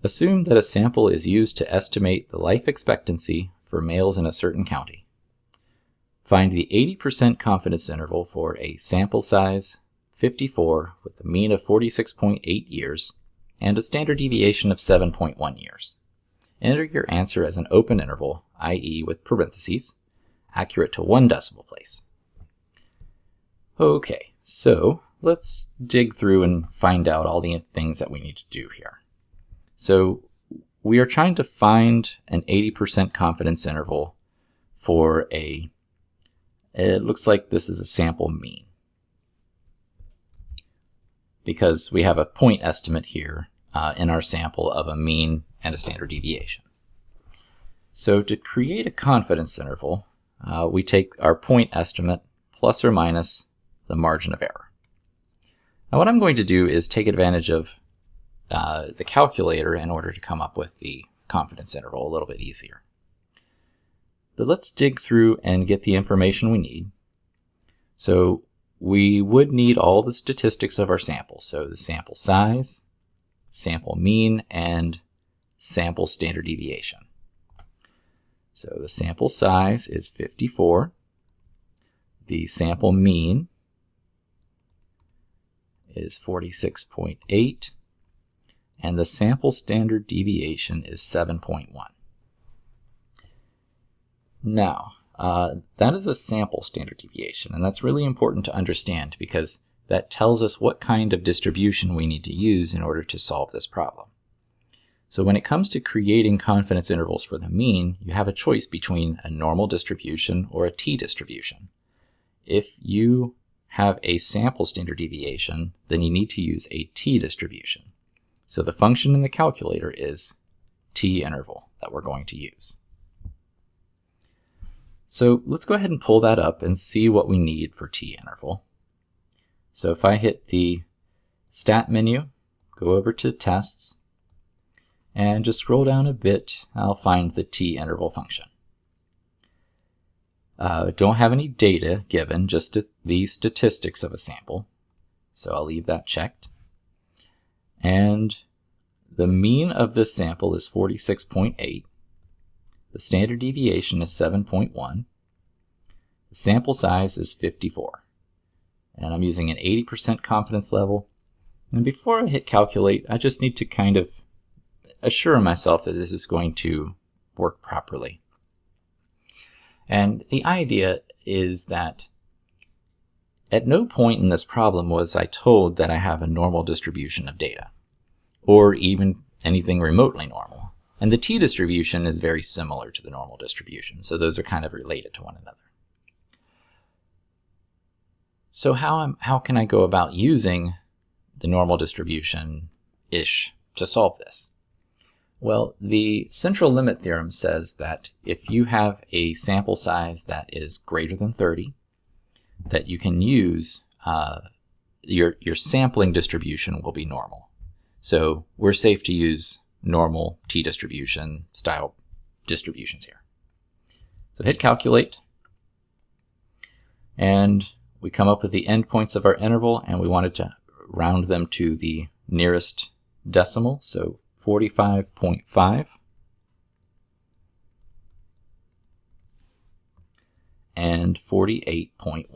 Assume that a sample is used to estimate the life expectancy for males in a certain county. Find the 80% confidence interval for a sample size 54 with a mean of 46.8 years and a standard deviation of 7.1 years. Enter your answer as an open interval, i.e. with parentheses, accurate to 1 decimal place. Okay, so let's dig through and find out all the things that we need to do here. So we are trying to find an 80% confidence interval for it looks like this is a sample mean, because we have a point estimate here in our sample of a mean and a standard deviation. So to create a confidence interval, we take our point estimate plus or minus the margin of error. Now what I'm going to do is take advantage of the calculator in order to come up with the confidence interval a little bit easier. But let's dig through and get the information we need. So we would need all the statistics of our sample. So the sample size, sample mean, and sample standard deviation. So the sample size is 54. The sample mean is 46.8. And the sample standard deviation is 7.1. Now, that is a sample standard deviation, and that's really important to understand because that tells us what kind of distribution we need to use in order to solve this problem. So when it comes to creating confidence intervals for the mean, you have a choice between a normal distribution or a t-distribution. If you have a sample standard deviation, then you need to use a t-distribution. So the function in the calculator is t-interval that we're going to use. So let's go ahead and pull that up and see what we need for t-interval. So if I hit the Stat menu, go over to Tests, and just scroll down a bit, I'll find the t-interval function. Don't have any data given, just the statistics of a sample. So I'll leave that checked. And the mean of this sample is 46.8. The standard deviation is 7.1. The sample size is 54. And I'm using an 80% confidence level. And before I hit calculate, I just need to kind of assure myself that this is going to work properly. And the idea is that at no point in this problem was I told that I have a normal distribution of data, or even anything remotely normal. And the t-distribution is very similar to the normal distribution, so those are kind of related to one another. So how can I go about using the normal distribution-ish to solve this? Well, the central limit theorem says that if you have a sample size that is greater than 30, that you can use your sampling distribution will be normal. So we're safe to use normal t-distribution style distributions here. So hit calculate, and we come up with the endpoints of our interval, and we wanted to round them to the nearest decimal, so 45.5 and 48.1.